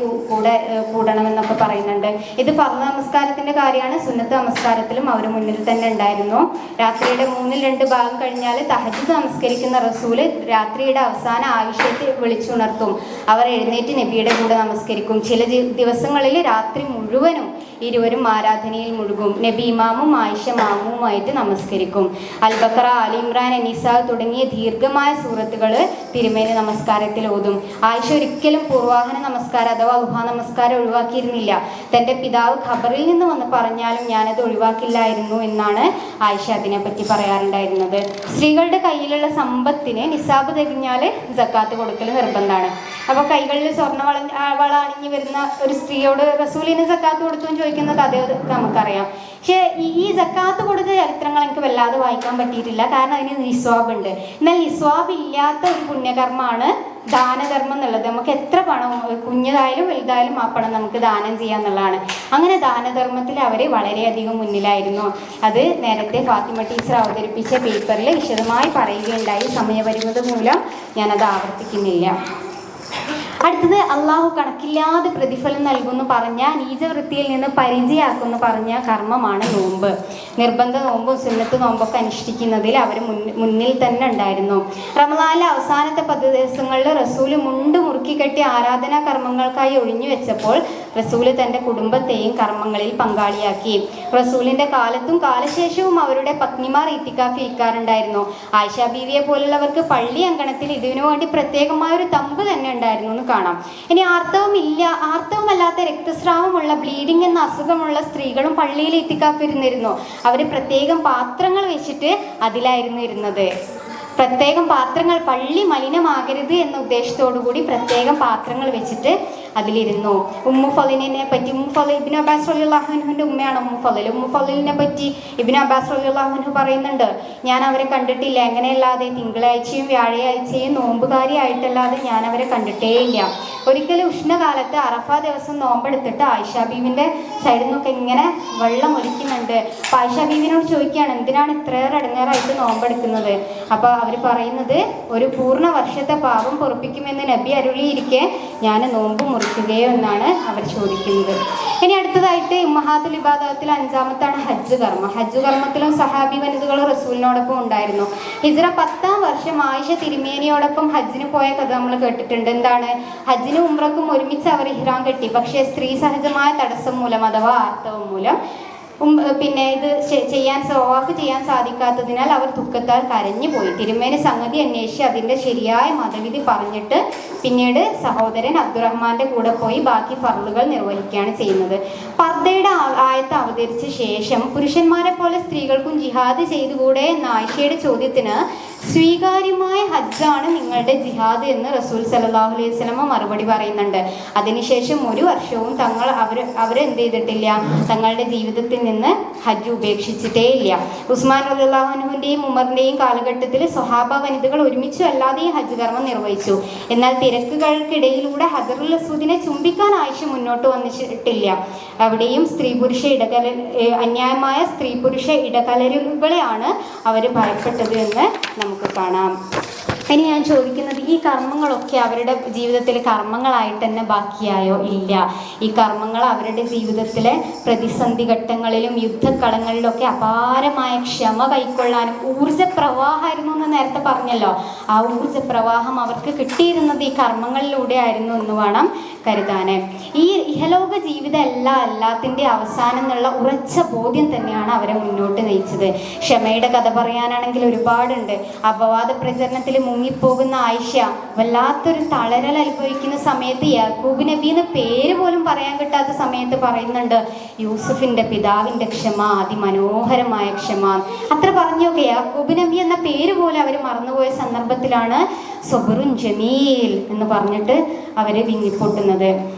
കൂടണമെന്നൊക്കെ പറയുന്നുണ്ട്. ഇത് ഫർദ് നമസ്കാരത്തിൻ്റെ കാര്യമാണ്. സുന്നത്ത് നമസ്കാരത്തിലും അവർ മുന്നിൽ തന്നെ ഉണ്ടായിരുന്നു. രാത്രിയുടെ 2/3 കഴിഞ്ഞാൽ തഹജ്ജുദ് നമസ്കരിക്കുന്ന റസൂല് രാത്രിയുടെ അവസാന ആവശ്യത്തെ വിളിച്ചുണർത്തും. അവർ എഴുന്നേറ്റ് നബിയുടെ കൂടെ നമസ്കരിക്കും. ചില ദിവസങ്ങളിൽ രാത്രി മുഴുവനും ഇരുവരും ആരാധനയിൽ മുഴുകും. നബി ഇമാമും ആയിഷ മാമുമായിട്ട് നമസ്കരിക്കും. അൽ-ബഖറ, അലി ഇമ്രാൻ, നിസാ തുടങ്ങിയ ദീർഘമായ സൂറത്തുകൾ തിരുമേനി നമസ്കാരത്തിൽ ഓതും. ആയിഷ ഒരിക്കലും പൂർവാഹന നമസ്കാരം അഥവാ ദുഹാ നമസ്കാരം ഒഴിവാക്കിയിരുന്നില്ല. തൻ്റെ പിതാവ് ഖബറിൽ നിന്ന് വന്ന് പറഞ്ഞാലും ഞാനത് ഒഴിവാക്കില്ലായിരുന്നു എന്നാണ് ആയിഷ അതിനെപ്പറ്റി പറയാറുണ്ടായിരുന്നത്. സ്ത്രീകളുടെ കയ്യിലുള്ള സമ്പത്തിന് നിസാബ് തികഞ്ഞാൽ സക്കാത്ത് കൊടുക്കൽ നിർബന്ധമാണ്. അപ്പോൾ കൈകളിൽ സ്വർണ്ണ വള അണിഞ്ഞു വരുന്ന ഒരു സ്ത്രീയോട് റസൂലിന് സക്കാത്ത് കൊടുത്തു എന്ന് ചോദിക്കുന്നത് അതേ നമുക്കറിയാം. പക്ഷേ ഈ സക്കാത്ത് കൊടുത്ത ചരിത്രങ്ങൾ എനിക്ക് വല്ലാതെ വായിക്കാൻ പറ്റിയിട്ടില്ല. കാരണം അതിന് നിസ്വാബ് ഉണ്ട്. എന്നാൽ നിസ്വാബ് ഇല്ലാത്ത ഒരു പുണ്യകർമ്മമാണ് ദാനധർമ്മം എന്നുള്ളത്. നമുക്ക് എത്ര പണം, കുഞ്ഞതായാലും വലുതായാലും ആ പണം നമുക്ക് ദാനം ചെയ്യാന്നുള്ളതാണ്. അങ്ങനെ ദാനധർമ്മത്തിൽ അവർ വളരെയധികം മുന്നിലായിരുന്നു. അത് നേരത്തെ ഫാത്തിമ ടീച്ചർ അവതരിപ്പിച്ച പേപ്പറിൽ വിശദമായി പറയുകയുണ്ടായി. സമയപരിമിതി മൂലം ഞാനത് ആവർത്തിക്കുന്നില്ല. അടുത്തത് അള്ളാഹു കണക്കില്ലാതെ പ്രതിഫലം നൽകുന്നു പറഞ്ഞ നീചവൃത്തിയിൽ നിന്ന് പരിചയാക്കുന്നു പറഞ്ഞ കർമ്മമാണ് നോമ്പ്. നിർബന്ധ നോമ്പും സുന്നത്ത് നോമ്പൊക്കെ അനുഷ്ഠിക്കുന്നതിൽ അവർ മുന്നിൽ തന്നെ ഉണ്ടായിരുന്നു. റമദാനിലെ അവസാനത്തെ 10 ദിവസങ്ങളിൽ റസൂല് മുണ്ട് മുറുക്കിക്കെട്ടി ആരാധനാ കർമ്മങ്ങൾക്കായി ഒഴിഞ്ഞു വെച്ചപ്പോൾ റസൂല് തൻ്റെ കുടുംബത്തെയും കർമ്മങ്ങളിൽ പങ്കാളിയാക്കി. റസൂലിൻ്റെ കാലത്തും കാലശേഷവും അവരുടെ പത്നിമാർ ഇത്തിക്കാഫ് ഇരിക്കാറുണ്ടായിരുന്നു. ആയിഷ ബീവിയെ പോലുള്ളവർക്ക് പള്ളി അങ്കണത്തിൽ ഇതിനു വേണ്ടി പ്രത്യേകമായൊരു തമ്പ് തന്നെ ഉണ്ടായിരുന്നു കാണാം. ഇനി ആർത്തവമല്ലാത്ത രക്തസ്രാവമുള്ള ബ്ലീഡിംഗ് എന്ന അസുഖമുള്ള സ്ത്രീകളും പള്ളിയിൽ ഇത്തിക്കാഫ് ഇരുന്നിരുന്നു. അവർ പ്രത്യേകം പാത്രങ്ങൾ വെച്ചിട്ട് അതിലായിരുന്നു ഇരുന്നത്. പ്രത്യേകം പാത്രങ്ങൾ, പള്ളി മലിനമാകരുത് എന്ന ഉദ്ദേശത്തോടു കൂടി പ്രത്യേകം പാത്രങ്ങൾ വെച്ചിട്ട് അതിലിരുന്നു. ഉമ്മു ഫളിനെ പറ്റി, ഇബ്നു അബ്ബാസ് റളിയല്ലാഹു അൻഹുവിൻ്റെ ഉമ്മയാണ് ഉമ്മു ഫളിനെ പറ്റി ഇബ്നു അബ്ബാസ് റളിയല്ലാഹു അൻഹു പറയുന്നുണ്ട്, ഞാൻ അവരെ കണ്ടിട്ടില്ല. എങ്ങനെയല്ലാതെ തിങ്കളാഴ്ചയും വ്യാഴാഴ്ചയും നോമ്പുകാരിയായിട്ടല്ലാതെ ഞാൻ അവരെ കണ്ടിട്ടേയില്ല. ഒരിക്കലും ഉഷ്ണകാലത്ത് അറഫ ദിവസം നോമ്പെടുത്തിട്ട് ആയിഷ ബീവിൻ്റെ സൈഡിൽ നിന്നൊക്കെ ഇങ്ങനെ വെള്ളം ഒലിക്കുന്നുണ്ട്. അപ്പോൾ ആയിഷ ബീവിനോട് ചോദിക്കുകയാണ്, എന്തിനാണ് ഇത്രയേറെ ഇടങ്ങേറായിട്ട് നോമ്പെടുക്കുന്നത്? അപ്പോൾ അവർ പറയുന്നത്, ഒരു പൂർണ്ണ വർഷത്തെ പാപം പൊറുപ്പിക്കുമെന്ന് നബി അരുളിയിരിക്കെ ഞാൻ നോമ്പ് മുറിക്കുകയോ എന്നാണ് അവർ ചോദിക്കുന്നത്. ഇനി അടുത്തതായിട്ട് ഉമ്മഹാത്തുൽ ഇബാദത്തിൽ 5-ാമത്താണ് ഹജ്ജ് കർമ്മം. ഹജ്ജ് കർമ്മത്തിലും സഹാബി വനിതകൾ റസൂലിനോടൊപ്പം ഉണ്ടായിരുന്നു. ഹിജ്റ 10-ാം വർഷം ആയിഷ തിരുമേനിയോടൊപ്പം ഹജ്ജിന് പോയ കഥ നമ്മൾ കേട്ടിട്ടുണ്ട്. എന്താണ്? ഹജ്ജിനും ഉംറക്കും ഒരുമിച്ച് അവർ ഇഹ്റാം കെട്ടി. പക്ഷേ സ്ത്രീ സഹജമായ തടസ്സം മൂലം അഥവാ ആർത്തവം മൂലം പിന്നെ ഇത് തവാഫ് ചെയ്യാൻ സാധിക്കാത്തതിനാൽ അവർ ദുഃഖത്താൽ കരഞ്ഞു പോയി. തിരുമേനി സംഗതി അന്വേഷിച്ച് അതിൻ്റെ ശരിയായ മതവിധി പറഞ്ഞിട്ട് പിന്നീട് സഹോദരൻ അബ്ദുറഹ്മാന്റെ കൂടെ പോയി ബാക്കി ഫർളുകൾ നിർവഹിക്കുകയാണ് ചെയ്യുന്നത്. പർദ്ദയുടെ ആയത്ത് അവതരിച്ച ശേഷം പുരുഷന്മാരെ പോലെ സ്ത്രീകൾക്കും ജിഹാദ് ചെയ്തുകൂടെ എന്ന ആയിഷയുടെ ചോദ്യത്തിന് സ്വീകാര്യമായ ഹജ്ജാണ് നിങ്ങളുടെ ജിഹാദ് എന്ന് റസൂൽ സല്ലല്ലാഹു അലൈഹി വസല്ലം മറുപടി പറയുന്നുണ്ട്. അതിനുശേഷം 1 വർഷവും അവരെന്ത് ചെയ്തിട്ടില്ല, തങ്ങളുടെ ജീവിതത്തിൽ നിന്ന് ഹജ്ജ് ഉപേക്ഷിച്ചിട്ടേ ഇല്ല. ഉസ്മാൻ റളിയല്ലാഹു അൻഹുവിൻ്റെയും ഉമറിൻ്റെയും കാലഘട്ടത്തിൽ സ്വഹാബ വനിതകൾ ഒരുമിച്ച് അല്ലാതെ ഈ ഹജ്ജ് കർമ്മം നിർവഹിച്ചു. എന്നാൽ തിരക്കുകൾക്കിടയിലൂടെ ഹജറുൽ അസ്വദിനെ ചുംബിക്കാൻ ആയിഷ മുന്നോട്ട് വന്നിട്ടില്ല. അവിടെയും അന്യായമായ സ്ത്രീ പുരുഷ ഇടകലരുകളെയാണ് അവർ ഭയപ്പെട്ടത് എന്ന് നമുക്ക് കാണാം. ഇനി ഞാൻ ചോദിക്കുന്നത്, ഈ കർമ്മങ്ങളൊക്കെ അവരുടെ ജീവിതത്തിലെ കർമ്മങ്ങളായിട്ട് തന്നെ ബാക്കിയായോ? ഇല്ല. ഈ കർമ്മങ്ങൾ അവരുടെ ജീവിതത്തിലെ പ്രതിസന്ധി ഘട്ടങ്ങളിലും യുദ്ധക്കളങ്ങളിലൊക്കെ അപാരമായ ക്ഷമ കൈക്കൊള്ളാനും ഊർജ്ജപ്രവാഹമായിരുന്നു എന്ന് നേരത്തെ പറഞ്ഞല്ലോ. ആ ഊർജ്ജപ്രവാഹം അവർക്ക് കിട്ടിയിരുന്നത് ഈ കർമ്മങ്ങളിലൂടെ ആയിരുന്നു എന്ന് വേണം കരുതാൻ. ഈ ഇഹലോക ജീവിതം എല്ലാത്തിൻ്റെ അവസാനം എന്നുള്ള ഉറച്ച ബോധ്യം തന്നെയാണ് അവരെ മുന്നോട്ട് നയിച്ചത്. ക്ഷമയുടെ കഥ പറയാനാണെങ്കിൽ ഒരുപാടുണ്ട്. അപവാദ പ്രചരണത്തിൽ മുങ്ങിപ്പോകുന്ന ആയിഷ വല്ലാത്തൊരു തളരൽ അനുഭവിക്കുന്ന സമയത്ത് യാക്കൂബ് നബി എന്ന പേര് പോലും പറയാൻ കിട്ടാത്ത സമയത്ത് പറയുന്നുണ്ട്, യൂസുഫിൻ്റെ പിതാവിൻ്റെ ക്ഷമ, അതിമനോഹരമായ ക്ഷമ. അത്ര പറഞ്ഞൊക്കെ യാക്കൂബ് നബി എന്ന പേര് പോലും അവർ മറന്നുപോയ സന്ദർഭത്തിലാണ് സബറുൻ ജമീൽ എന്ന് പറഞ്ഞിട്ട് അവർ വിങ്ങിപ്പൊട്ടുന്നത്.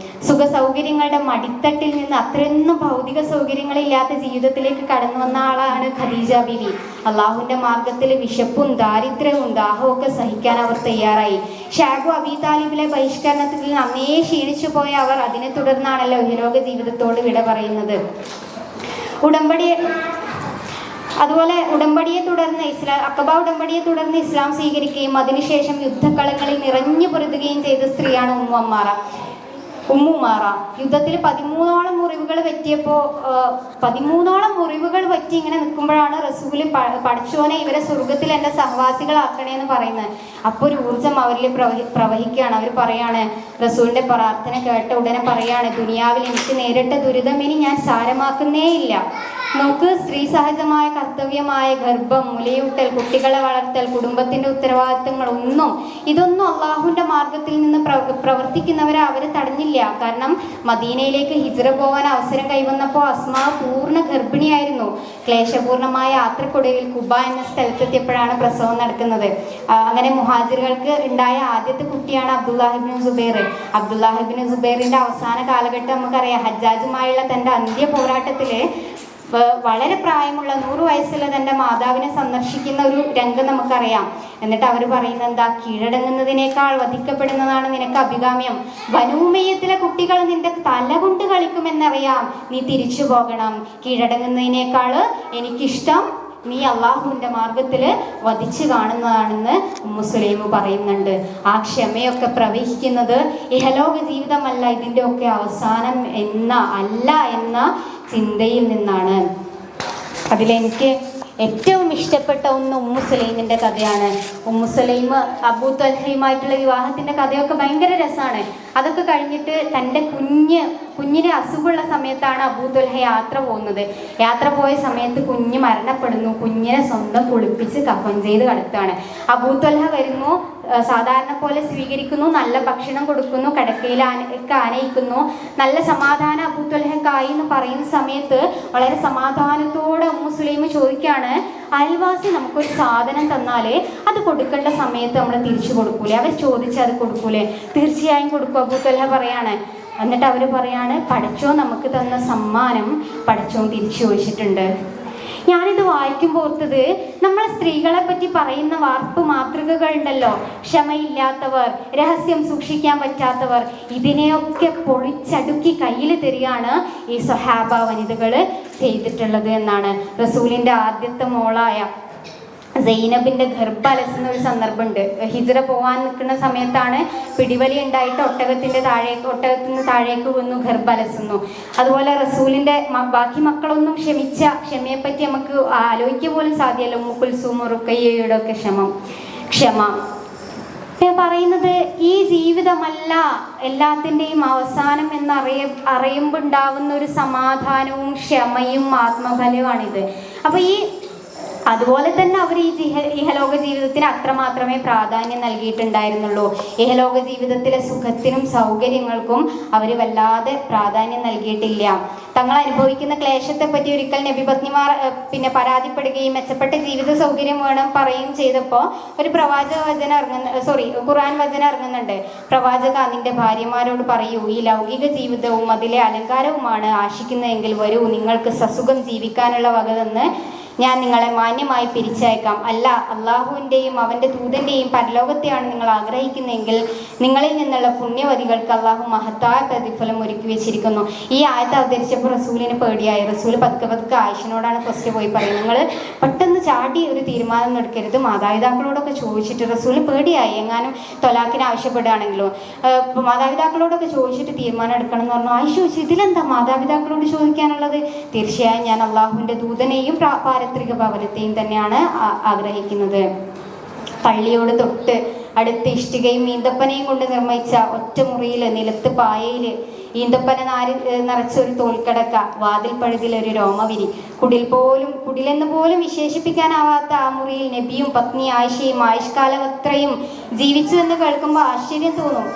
സുഖ സൗകര്യങ്ങളുടെ മടിത്തട്ടിൽ നിന്ന് അത്രയൊന്നും ഭൗതിക സൗകര്യങ്ങളില്ലാത്ത ജീവിതത്തിലേക്ക് കടന്നു വന്ന ആളാണ് ഖദീജ ബീവി. അള്ളാഹുവിൻ്റെ മാർഗത്തിൽ വിശപ്പും ദാരിദ്ര്യവും ദാഹവും ഒക്കെ സഹിക്കാൻ അവർ തയ്യാറായി. ഷാബു അബി താലിബിലെ ബഹിഷ്കരണത്തിൽ നന്നേ ക്ഷീണിച്ചു പോയ അവർ അതിനെ തുടർന്നാണല്ലോ ഇഹലോക ജീവിതത്തോട് വിട പറയുന്നത്. ഉടമ്പടി അതുപോലെ ഉടമ്പടിയെ തുടർന്ന് അക്കബ ഉടമ്പടിയെ തുടർന്ന് ഇസ്ലാം സ്വീകരിക്കുകയും അതിനുശേഷം യുദ്ധക്കളങ്ങളിൽ നിറഞ്ഞു പൊരുതുകയും ചെയ്ത സ്ത്രീയാണ് ഉമ്മുമാറ. യുദ്ധത്തിൽ 13ഓളം മുറിവുകൾ പറ്റിയപ്പോൾ 13ഓളം മുറിവുകൾ പറ്റി ഇങ്ങനെ നിൽക്കുമ്പോഴാണ് റസൂല് പഠിച്ചോനെ ഇവരെ സ്വർഗത്തിൽ എൻ്റെ സഹവാസികളാക്കണേ എന്ന് പറയുന്നത്. അപ്പോൾ ഒരു ഊർജം അവരിൽ പ്രവഹിക്കുകയാണ്. അവർ പറയാണ്, റസൂലിൻ്റെ പ്രാർത്ഥന കേട്ട ഉടനെ പറയാണ്, ദുനിയാവിൽ എനിക്ക് നേരിട്ട ദുരിതം ഇനി ഞാൻ സാരമാക്കുന്നേ ഇല്ല. നോക്ക്, സ്ത്രീ സഹജമായ കർത്തവ്യമായ ഗർഭം, മുലയൂട്ടൽ, കുട്ടികളെ വളർത്തൽ, കുടുംബത്തിൻ്റെ ഉത്തരവാദിത്തങ്ങളൊന്നും ഇതൊന്നും അള്ളാഹുവിൻ്റെ മാർഗത്തിൽ നിന്ന് പ്രവർത്തിക്കുന്നവരെ അവരെ തടഞ്ഞില്ല. കാരണം മദീനയിലേക്ക് ഹിജ്റ പോകാൻ അവസരം കൈവന്നപ്പോൾ അസ്മാ പൂർണ്ണ ഗർഭിണിയായിരുന്നു. ക്ലേശപൂർണമായ യാത്രക്കൊടുവിൽ കുബ എന്ന സ്ഥലത്തെത്തിയപ്പോഴാണ് പ്രസവം നടക്കുന്നത്. അങ്ങനെ മുഹാജിറുകൾക്ക് ഉണ്ടായ ആദ്യത്തെ കുട്ടിയാണ് അബ്ദുല്ലാഹിബ്നു സുബൈർ. അബ്ദുല്ലാഹിബ്നു സുബൈറിൻ്റെ അവസാന കാലഘട്ടം നമുക്കറിയാം. ഹജ്ജാജുമായുള്ള തൻ്റെ അന്ത്യ പോരാട്ടത്തിൽ വളരെ പ്രായമുള്ള 100 വയസ്സുള്ള തൻ്റെ മാതാവിനെ സന്ദർശിക്കുന്ന ഒരു രംഗം നമുക്കറിയാം. എന്നിട്ട് അവർ പറയുന്നത് എന്താ, കീഴടങ്ങുന്നതിനേക്കാൾ വധിക്കപ്പെടുന്നതാണ് നിനക്ക് അഭികാമ്യം. ബനൂമയ്യത്തിലെ കുട്ടികൾ നിന്റെ തല കൊണ്ട് കളിക്കുമെന്നറിയാം, നീ തിരിച്ചു പോകണം. കീഴടങ്ങുന്നതിനേക്കാൾ എനിക്കിഷ്ടം നീ അള്ളാഹുവിൻ്റെ മാർഗത്തിൽ വധിച്ചു കാണുന്നതാണെന്ന് മുസ്ലിം പറയുന്നുണ്ട്. ആ ക്ഷമയൊക്കെ പ്രവഹിക്കുന്നത് ഇഹലോക ജീവിതമല്ല, ഇതിൻ്റെയൊക്കെ അവസാനം എന്ന ചിന്തയിൽ നിന്നാണ്. അതിലെനിക്ക് ഏറ്റവും ഇഷ്ടപ്പെട്ട ഒന്ന് ഉമ്മുസുലൈമിൻ്റെ കഥയാണ്. ഉമ്മുസുലൈം അബൂ ത്വൽഹയുമായിട്ടുള്ള വിവാഹത്തിൻ്റെ കഥയൊക്കെ ഭയങ്കര രസമാണ്. അതൊക്കെ കഴിഞ്ഞിട്ട് തൻ്റെ കുഞ്ഞിന് അസുഖമുള്ള സമയത്താണ് അബൂ ത്വൽഹ യാത്ര പോകുന്നത്. യാത്ര പോയ സമയത്ത് കുഞ്ഞ് മരണപ്പെടുന്നു. കുഞ്ഞിനെ സ്വന്തം കുളിപ്പിച്ച് കഫൻ ചെയ്ത് കിടത്താണ്. അബൂ ത്വൽഹ വരുന്നു, സാധാരണ പോലെ സ്വീകരിക്കുന്നു, നല്ല ഭക്ഷണം കൊടുക്കുന്നു, കിടക്കയിൽ ആനയിക്കുന്നു. നല്ല സമാധാനം അബൂ ത്വൽഹക്കായി എന്ന് പറയുന്ന സമയത്ത് വളരെ സമാധാനത്തോടെ ഉമ്മുസുലൈം ചോദിക്കുകയാണ്, അയൽവാസി നമുക്കൊരു സാധനം തന്നാൽ അത് കൊടുക്കേണ്ട സമയത്ത് നമ്മൾ തിരിച്ചു കൊടുക്കൂലേ? അവർ ചോദിച്ചാൽ അത് കൊടുക്കൂലേ? തീർച്ചയായും കൊടുക്കും അബൂ ത്വൽഹ പറയാണ്. എന്നിട്ട് അവർ പറയാണ്, പടച്ചോൻ നമുക്ക് തന്ന സമ്മാനം പടച്ചോൻ തിരിച്ചു ചോദിച്ചിട്ടുണ്ട്. ഞാനിത് വായിക്കുമ്പോൾ ഓർത്തത്, നമ്മൾ സ്ത്രീകളെ പറ്റി പറയുന്ന വാർപ്പ് മാതൃകകൾ ഉണ്ടല്ലോ, ക്ഷമയില്ലാത്തവർ, രഹസ്യം സൂക്ഷിക്കാൻ പറ്റാത്തവർ, ഇതിനെയൊക്കെ പൊളിച്ചടുക്കി കയ്യിൽ തരികയാണ് ഈ സ്വഹാബ വനിതകൾ ചെയ്തിട്ടുള്ളത് എന്നാണ്. റസൂലിൻ്റെ ആദ്യത്തെ മോളായ സൈനബിൻ്റെ ഗർഭലസുന്ന ഒരു സന്ദർഭമുണ്ട്. ഹിജ്റ പോകാൻ നിൽക്കുന്ന സമയത്താണ് പിടിവലി ഉണ്ടായിട്ട് ഒട്ടകത്തിന് താഴേക്ക് വന്നു, ഗർഭലസുന്നു. അതുപോലെ റസൂലിൻ്റെ ബാക്കി മക്കളൊന്നും ക്ഷമയെപ്പറ്റി നമുക്ക് ആലോചിക്കുക പോലും സാധ്യമല്ല. ഉമ്മു കുൽസൂം, റുഖയ്യയുടെ ഒക്കെ ക്ഷമ പറയുന്നത് ഈ ജീവിതമല്ല എല്ലാത്തിൻ്റെയും അവസാനം അറിയുമ്പോൾ ഉണ്ടാവുന്ന ഒരു സമാധാനവും ക്ഷമയും ആത്മബലവുമാണിത്. അപ്പോൾ അതുപോലെ തന്നെ അവർ ഈ ഇഹലോക ജീവിതത്തിന് അത്രമാത്രമേ പ്രാധാന്യം നൽകിയിട്ടുണ്ടായിരുന്നുള്ളൂ. ഇഹലോക ജീവിതത്തിലെ സുഖത്തിനും സൗകര്യങ്ങൾക്കും അവർ വല്ലാതെ പ്രാധാന്യം നൽകിയിട്ടില്ല. തങ്ങൾ അനുഭവിക്കുന്ന ക്ലേശത്തെ പറ്റി ഒരിക്കൽ നബി പത്നിമാർ പരാതിപ്പെടുകയും മെച്ചപ്പെട്ട ജീവിത സൗകര്യം വേണം പറയുകയും ചെയ്തപ്പോൾ ഒരു ഖുർആൻ വചനം ഇറങ്ങുന്നുണ്ട്. പ്രവാചക നിന്റെ ഭാര്യമാരോട് പറയൂ, ഈ ലൗകിക ജീവിതവും അതിലെ അലങ്കാരവുമാണ് ആശിക്കുന്നതെങ്കിൽ വരൂ, നിങ്ങൾക്ക് സസുഖം ജീവിക്കാനുള്ള വക തന്ന് ഞാൻ നിങ്ങളെ മാന്യമായി പിരിച്ചയക്കാം. അല്ല, അള്ളാഹുവിൻ്റെയും അവൻ്റെ ദൂതൻ്റെയും പരലോകത്തെയാണ് നിങ്ങൾ ആഗ്രഹിക്കുന്നതെങ്കിൽ നിങ്ങളിൽ നിന്നുള്ള പുണ്യവതികൾക്ക് അള്ളാഹു മഹത്തായ പ്രതിഫലം ഒരുക്കി വെച്ചിരിക്കുന്നു. ഈ ആയത്ത് അവതരിച്ചപ്പോൾ റസൂലിന് പേടിയായി. റസൂൽ പതുക്കെ ആയിഷനോടാണ് ഫസ്റ്റ് പോയി പറയുന്നത്, നിങ്ങൾ പെട്ടെന്ന് ചാടി ഒരു തീരുമാനം എടുക്കരുത്, മാതാപിതാക്കളോടൊക്കെ ചോദിച്ചിട്ട്. റസൂലിന് പേടിയായി, എങ്ങാനും തൊലാക്കിന് ആവശ്യപ്പെടുകയാണെങ്കിലോ. മാതാപിതാക്കളോടൊക്കെ ചോദിച്ചിട്ട് തീരുമാനം എടുക്കണം എന്ന് പറഞ്ഞു. ആയിഷ ചോദിച്ചു, ഇതിലെന്താ മാതാപിതാക്കളോട് ചോദിക്കാനുള്ളത്? തീർച്ചയായും ഞാൻ അള്ളാഹുവിൻ്റെ ദൂതനെയും പാരത്രിക ഭവനത്തെയും തന്നെയാണ് ആഗ്രഹിക്കുന്നത്. പള്ളിയോട് തൊട്ട് അടുത്ത് ഇഷ്ടികയും ഈന്തപ്പനയും കൊണ്ട് നിർമ്മിച്ച ഒറ്റമുറിയിൽ നിലത്ത് പായയിൽ ഈന്തപ്പന നിറച്ച ഒരു തോൽക്കടക്ക, വാതിൽ പഴുതിലൊരു രോമവിരി, കുടിലെന്ന് പോലും വിശേഷിപ്പിക്കാനാവാത്ത ആ മുറിയിൽ നബിയും പത്നി ആയിഷയും ആയുഷ്കാലമത്രയും ജീവിച്ചു എന്ന് കേൾക്കുമ്പോൾ ആശ്ചര്യം തോന്നും.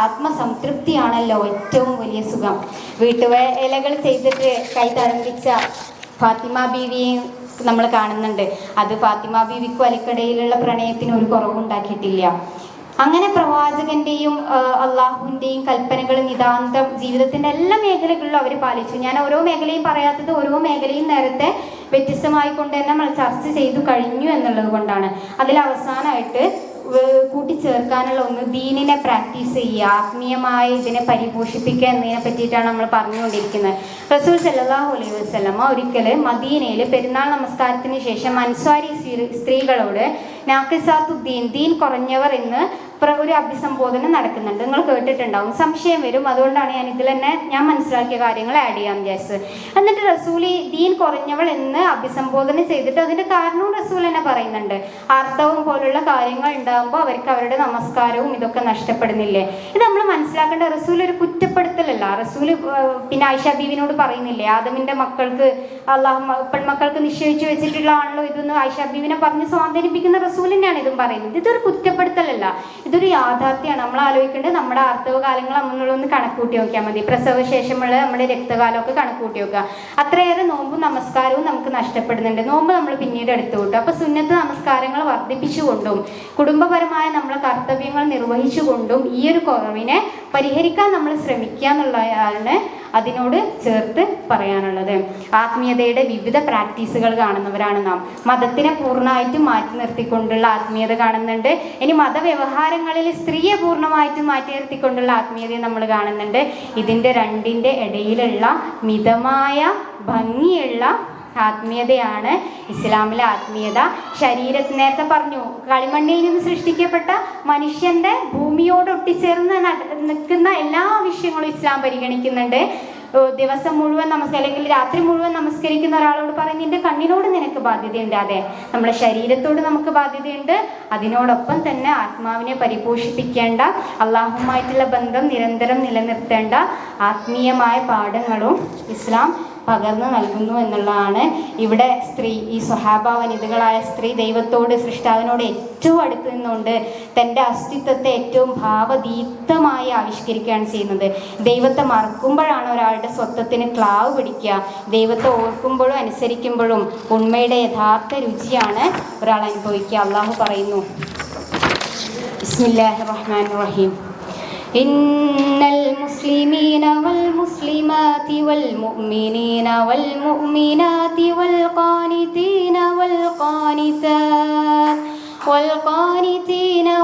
ആത്മസംതൃപ്തിയാണല്ലോ ഏറ്റവും വലിയ സുഖം. വീട്ടുവേലകൾ ചെയ്തിട്ട് കൈ തഴമ്പിച്ച ഫാത്തിമ ബീവിയെ നമ്മൾ കാണുന്നുണ്ട്. അത് ഫാത്തിമ ബീവിക്കും അലിക്കടയിലുള്ള പ്രണയത്തിന് ഒരു കുറവുണ്ടാക്കിയിട്ടില്ല. അങ്ങനെ പ്രവാചകന്റെയും അള്ളാഹുവിൻ്റെയും കൽപ്പനകൾ നിതാന്തം ജീവിതത്തിൻ്റെ എല്ലാ മേഖലകളിലും അവർ പാലിച്ചു. ഞാൻ ഓരോ മേഖലയും പറയാത്തത് ഓരോ മേഖലയും നേരത്തെ വ്യത്യസ്തമായി കൊണ്ട് തന്നെ നമ്മൾ ചർച്ച ചെയ്തു കഴിഞ്ഞു എന്നുള്ളത് കൊണ്ടാണ്. അതിൽ അവസാനമായിട്ട് കൂട്ടിച്ചേർക്കാനുള്ള ഒന്ന് ദീനിനെ പ്രാക്ടീസ് ചെയ്യുക, ആത്മീയമായി ഇതിനെ പരിപോഷിപ്പിക്കുക എന്നതിനെ പറ്റിയിട്ടാണ് നമ്മൾ പറഞ്ഞുകൊണ്ടിരിക്കുന്നത്. റസൂൽ സല്ലല്ലാഹു അലൈഹി വസല്ലമ ഒരിക്കൽ മദീനയിൽ പെരുന്നാൾ നമസ്കാരത്തിന് ശേഷം അൻസ്വാരി സ്ത്രീകളോട് നാഖിസാത്തുദ്ദീൻ, ദീൻ കുറഞ്ഞവർ എന്ന് ഒരു അഭിസംബോധന നടക്കുന്നുണ്ട്. നിങ്ങൾ കേട്ടിട്ടുണ്ടാവും, സംശയം വരും. അതുകൊണ്ടാണ് ഞാൻ ഇതിൽ തന്നെ ഞാൻ മനസ്സിലാക്കിയ കാര്യങ്ങൾ ആഡ് ചെയ്യാൻ വിചാരിച്ചത്. എന്നിട്ട് റസൂൽ ദീൻ കുറഞ്ഞവൾ എന്ന് അഭിസംബോധന ചെയ്തിട്ട് അതിൻ്റെ കാരണവും റസൂൽ തന്നെ പറയുന്നുണ്ട്. ആർത്തവം പോലുള്ള കാര്യങ്ങൾ ഉണ്ടാകുമ്പോൾ അവർക്ക് അവരുടെ നമസ്കാരവും ഇതൊക്കെ നഷ്ടപ്പെടുന്നില്ലേ. ഇത് നമ്മൾ മനസ്സിലാക്കേണ്ട, റസൂൽ ഒരു കുറ്റപ്പെടുത്തലല്ല. റസൂൽ പിന്നെ ആയിഷ ബീവിനോട് പറയുന്നില്ലേ, ആദമിൻ്റെ മക്കൾക്ക് അള്ളാഹു പെൺമക്കൾക്ക് നിശ്ചയിച്ചു വെച്ചിട്ടുള്ള ആണല്ലോ ഇതൊന്ന് ആയിഷ ബീവിനെ പറഞ്ഞ് സ്വാധീനിപ്പിക്കുന്ന റസൂൽ തന്നെയാണ് ഇതും പറയുന്നത്. ഇതൊരു കുറ്റപ്പെടുത്തലല്ല, ഇതൊരു യാഥാർത്ഥ്യമാണ്. നമ്മൾ ആലോചിക്കേണ്ടത് നമ്മുടെ ആർത്തവ കാലങ്ങൾ നമ്മളൊന്ന് കണക്കൂട്ടി നോക്കിയാൽ മതി. പ്രസവശേഷമുള്ള നമ്മുടെ രക്തകാലമൊക്കെ കണക്കൂട്ടി നോക്കുക. അത്രയേറെ നോമ്പും നമസ്കാരവും നമുക്ക് നഷ്ടപ്പെടുന്നുണ്ട്. നോമ്പ് നമ്മൾ പിന്നീട് എടുത്തു കൂട്ടും. അപ്പോൾ സുന്നത്ത് നമസ്കാരങ്ങൾ വർദ്ധിപ്പിച്ചുകൊണ്ടും കുടുംബപരമായ നമ്മളെ കർത്തവ്യങ്ങൾ നിർവഹിച്ചുകൊണ്ടും ഈ ഒരു കുറവിനെ പരിഹരിക്കാൻ നമ്മൾ ശ്രമിക്കുക എന്നുള്ളതാണ് അതിനോട് ചേർത്ത് പറയാനുള്ളത്. ആത്മീയതയുടെ വിവിധ പ്രാക്ടീസുകൾ കാണുന്നവരാണ് നാം. മതത്തിനെ പൂർണ്ണമായിട്ടും മാറ്റി നിർത്തിക്കൊണ്ടുള്ള ആത്മീയത കാണുന്നുണ്ട്. ഇനി മതവ്യവഹാരങ്ങളിൽ സ്ത്രീയെ പൂർണ്ണമായിട്ടും മാറ്റി നിർത്തിക്കൊണ്ടുള്ള ആത്മീയതയെ നമ്മൾ കാണുന്നുണ്ട്. ഇതിൻ്റെ രണ്ടിൻ്റെ ഇടയിലുള്ള മിതമായ ഭംഗിയുള്ള ആത്മീയതയാണ് ഇസ്ലാമിലെ ആത്മീയത. ശരീരത്തിന് നേരത്തെ പറഞ്ഞു, കളിമണ്ണിൽ നിന്ന് സൃഷ്ടിക്കപ്പെട്ട മനുഷ്യൻ്റെ ഭൂമിയോട് ഒട്ടിച്ചേർന്ന് നിൽക്കുന്ന എല്ലാ വിഷയങ്ങളും ഇസ്ലാം പരിഗണിക്കുന്നുണ്ട്. ദിവസം മുഴുവൻ അല്ലെങ്കിൽ രാത്രി മുഴുവൻ നമസ്കരിക്കുന്ന ഒരാളോട് പറയും നിന്റെ കണ്ണിനോട് നിനക്ക് ബാധ്യതയുണ്ട്. അതെ, നമ്മുടെ ശരീരത്തോട് നമുക്ക് ബാധ്യതയുണ്ട്. അതിനോടൊപ്പം തന്നെ ആത്മാവിനെ പരിപോഷിപ്പിക്കേണ്ട, അള്ളാഹുമായിട്ടുള്ള ബന്ധം നിരന്തരം നിലനിർത്തേണ്ട ആത്മീയമായ പാഠങ്ങളും ഇസ്ലാം പകർന്നു നൽകുന്നു എന്നുള്ളതാണ്. ഇവിടെ സ്ത്രീ, ഈ സ്വഹാബ വനിതകളായ സ്ത്രീ ദൈവത്തോട്, സൃഷ്ടാവിനോട് ഏറ്റവും അടുത്ത് നിന്നുകൊണ്ട് തൻ്റെ അസ്തിത്വത്തെ ഏറ്റവും ഭാവദീപ്തമായി ആവിഷ്കരിക്കുകയാണ് ചെയ്യുന്നത്. ദൈവത്തെ മറക്കുമ്പോഴാണ് ഒരാളുടെ സ്വത്വത്തിന് ക്ലാവ് പിടിക്കുക. ദൈവത്തെ ഓർക്കുമ്പോഴും അനുസരിക്കുമ്പോഴും ഉണ്മയുടെ യഥാർത്ഥ രുചിയാണ് ഒരാൾ അനുഭവിക്കുക. അള്ളാഹു പറയുന്നു, ബിസ്മില്ലാഹിർ റഹ്മാനിർ റഹീം, إن المسلمين والمسلمات والمؤمنين والمؤمنات والقانتين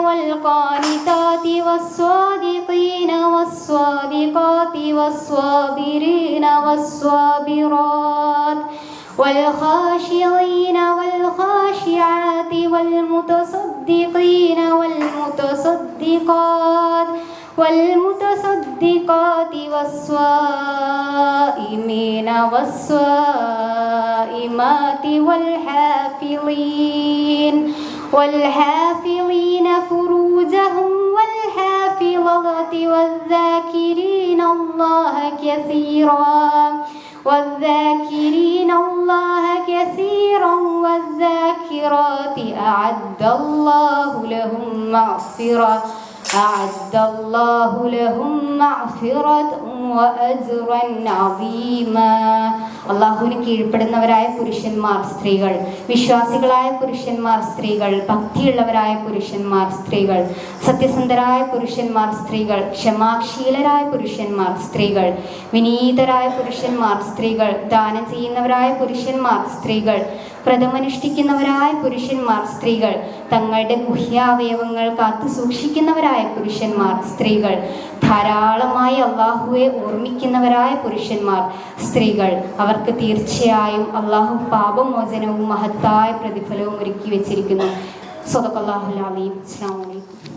والقانتات والصادقين والصادقات والصابرين والصابرات والخاشعين والخاشعات والمتصدقين والمتصدقات والصائمين والصائمات والحافظين فروجهم والحافظات والذاكرين الله كثيرا والذاكرات أعد الله لهم مغفرة وأجرا عظيما. അള്ളാഹുവിന് കീഴ്പ്പെടുന്നവരായ പുരുഷന്മാർ, സ്ത്രീകൾ, വിശ്വാസികളായ പുരുഷന്മാർ, സ്ത്രീകൾ, ഭക്തിയുള്ളവരായ പുരുഷന്മാർ, സ്ത്രീകൾ, സത്യസന്ധരായ പുരുഷന്മാർ, സ്ത്രീകൾ, ക്ഷമാശീലരായ പുരുഷന്മാർ, സ്ത്രീകൾ, വിനീതരായ പുരുഷന്മാർ, സ്ത്രീകൾ, ദാനം ചെയ്യുന്നവരായ പുരുഷന്മാർ, സ്ത്രീകൾ, വ്രതമനുഷ്ഠിക്കുന്നവരായ പുരുഷന്മാർ, സ്ത്രീകൾ, തങ്ങളുടെ ഗുഹ്യാവയവങ്ങൾ കാത്തു സൂക്ഷിക്കുന്നവരായ പുരുഷന്മാർ, സ്ത്രീകൾ, ധാരാളമായി അള്ളാഹുവെ ഓർമ്മിക്കുന്നവരായ പുരുഷന്മാർ, സ്ത്രീകൾ, അവർക്ക് തീർച്ചയായും അള്ളാഹു പാപമോചനവും മഹത്തായ പ്രതിഫലവും ഒരുക്കി വെച്ചിരിക്കുന്നു. സദഖല്ലാഹുൽ അലീം. അസ്സലാമു അലൈക്കും.